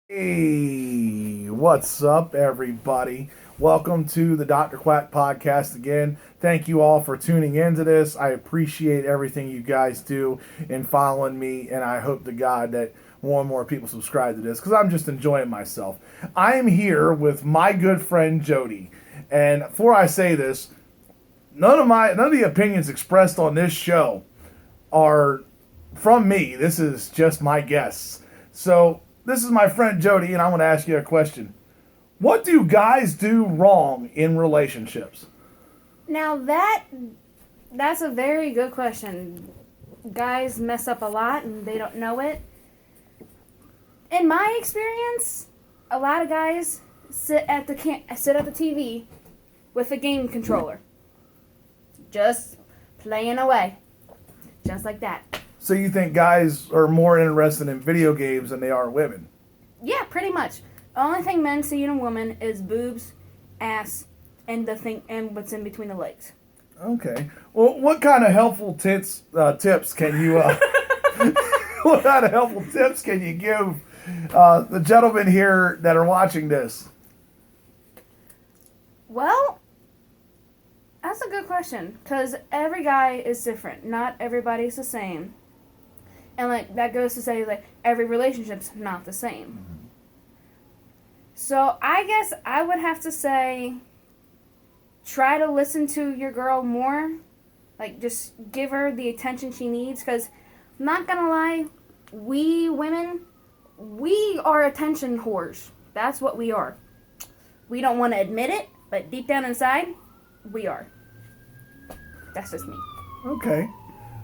Hey, what's up, everybody? Welcome to the Dr. Quack podcast again. Thank you all for tuning into this. I appreciate everything you guys do in following me, and I hope to God that more and more people subscribe to this because I'm just enjoying myself. I am here with my good friend Jodi, and before I say this, none of the opinions expressed on this show are from me. This is just my guess. So this is my friend Jodi, and I want to ask you a question. What do guys do wrong in relationships? Now that's a very good question. Guys mess up a lot and they don't know it. In my experience, a lot of guys sit at the TV with a game controller, just playing away, just like that. So you think guys are more interested in video games than they are women? Yeah, pretty much. The only thing men see in a woman is boobs, ass, and what's in between the legs. Okay. Well, what kind of helpful tips can you what kind of helpful tips can you give the gentlemen here that are watching this? Well, that's a good question because every guy is different. Not everybody's the same. And that goes to say every relationship's not the same. Mm-hmm. So I guess I would have to say try to listen to your girl more. Just give her the attention she needs because I'm not going to lie, we women, we are attention whores. That's what we are. We don't want to admit it, but deep down inside, we are. That's just me. Okay.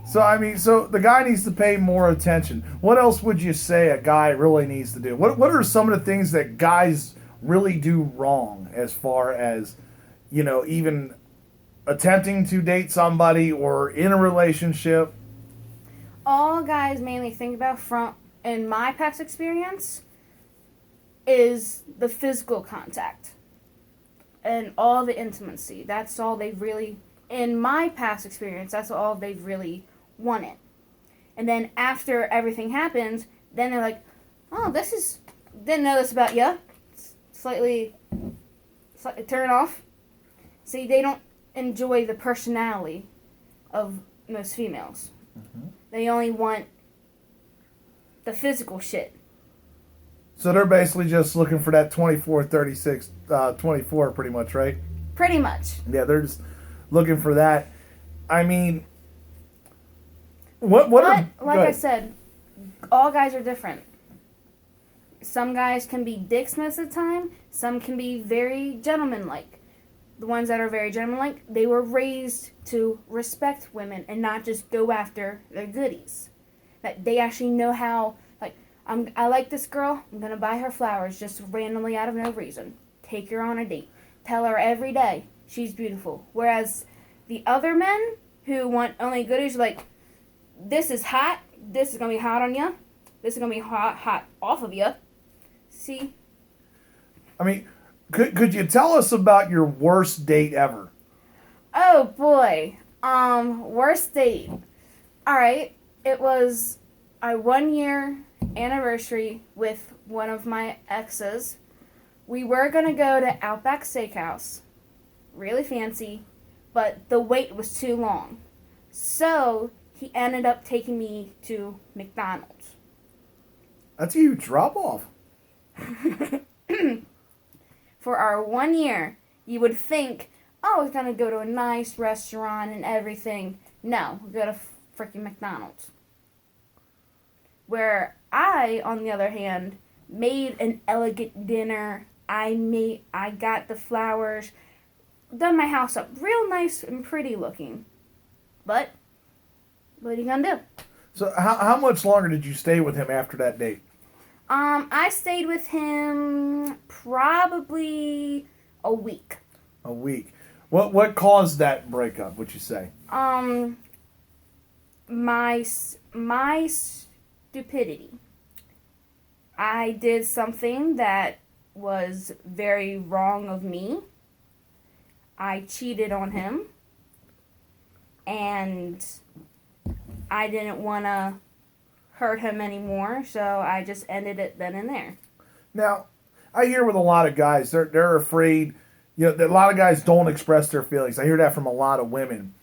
So the guy needs to pay more attention. What else would you say a guy really needs to do? What are some of the things that guys really do wrong as far as, even attempting to date somebody or in a relationship? All guys mainly think about in my past experience, is the physical contact and all the intimacy. That's all they really, in my past experience, that's all they've really wanted. And then after everything happens, then they're like, oh, didn't know this about you. Slightly turn off. See, they don't enjoy the personality of most females. Mm-hmm. They only want the physical shit. So they're basically just looking for that 24, 36, 24 pretty much, right? Pretty much. Yeah, they're just looking for that. I mean, I said, all guys are different. Some guys can be dicks most of the time. Some can be very gentlemanlike. The ones that are very gentlemanlike, they were raised to respect women and not just go after their goodies. That they actually know how, I like this girl, I'm going to buy her flowers just randomly out of no reason. Take her on a date. Tell her every day she's beautiful. Whereas the other men who want only goodies, this is hot, this is going to be hot on you, this is going to be hot off of you. See? I mean, could you tell us about your worst date ever? Oh boy. Worst date. Alright. It was our 1 year anniversary with one of my exes. We were gonna go to Outback Steakhouse. Really fancy. But the wait was too long. So he ended up taking me to McDonald's. That's a huge drop off. For our 1 year, you would think, oh, we're going to go to a nice restaurant and everything. No, we go to freaking McDonald's. Where I, on the other hand, made an elegant dinner. I got the flowers, done my house up real nice and pretty looking. But what are you gonna do? So how much longer did you stay with him after that date? I stayed with him probably a week. A week. What caused that breakup, would you say? My stupidity. I did something that was very wrong of me. I cheated on him. And I didn't want to hurt him anymore, so I just ended it then and there. Now, I hear with a lot of guys, they're afraid. A lot of guys don't express their feelings. I hear that from a lot of women.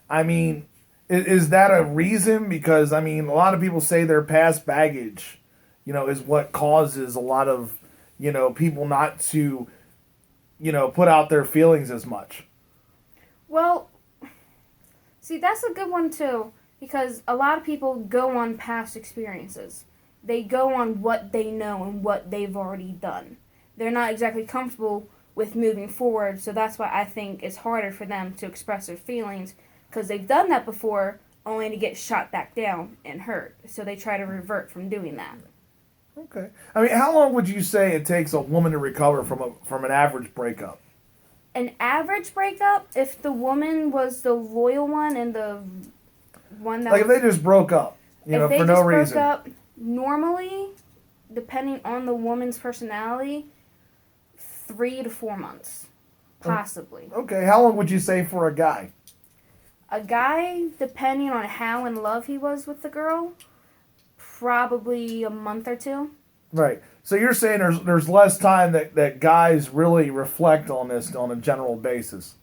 I mean, is that a reason? Because I mean, a lot of people say their past baggage, is what causes a lot of, people not to, put out their feelings as much. Well, see, that's a good one too, because a lot of people go on past experiences. They go on what they know and what they've already done. They're not exactly comfortable with moving forward, so that's why I think it's harder for them to express their feelings, because they've done that before only to get shot back down and hurt. So they try to revert from doing that. Okay. I mean, how long would you say it takes a woman to recover from an average breakup? An average breakup, if the woman was the loyal one and the one that if they just broke up, if they for just no reason. broke up, normally, depending on the woman's personality, 3 to 4 months, possibly. Okay. How long would you say for a guy? A guy, depending on how in love he was with the girl, probably a month or two. Right. So you're saying there's less time that guys really reflect on this on a general basis.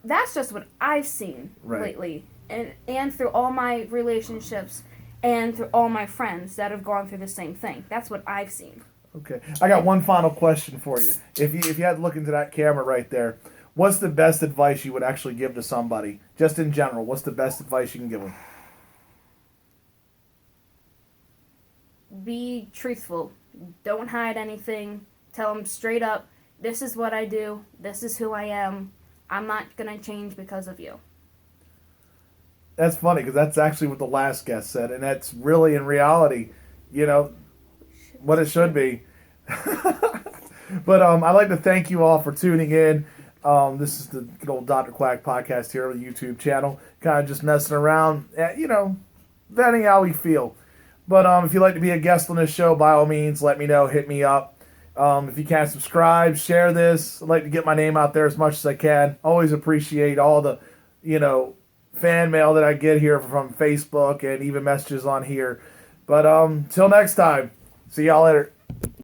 That's just what I've seen Right. lately. And through all my relationships and through all my friends that have gone through the same thing. That's what I've seen. Okay. I got one final question for you. If you had to look into that camera right there, what's the best advice you would actually give to somebody? Just in general, what's the best advice you can give them? Be truthful. Don't hide anything. Tell them straight up, this is what I do. This is who I am. I'm not going to change because of you. That's funny because that's actually what the last guest said, and that's really in reality, what it should be. But I'd like to thank you all for tuning in. This is the good old Dr. Quack podcast here on the YouTube channel. Kind of just messing around, venting how we feel. But if you'd like to be a guest on this show, by all means, let me know. Hit me up. If you can't subscribe, share this. I'd like to get my name out there as much as I can. Always appreciate all the, fan mail that I get here from Facebook and even messages on here. But till next time, see y'all later.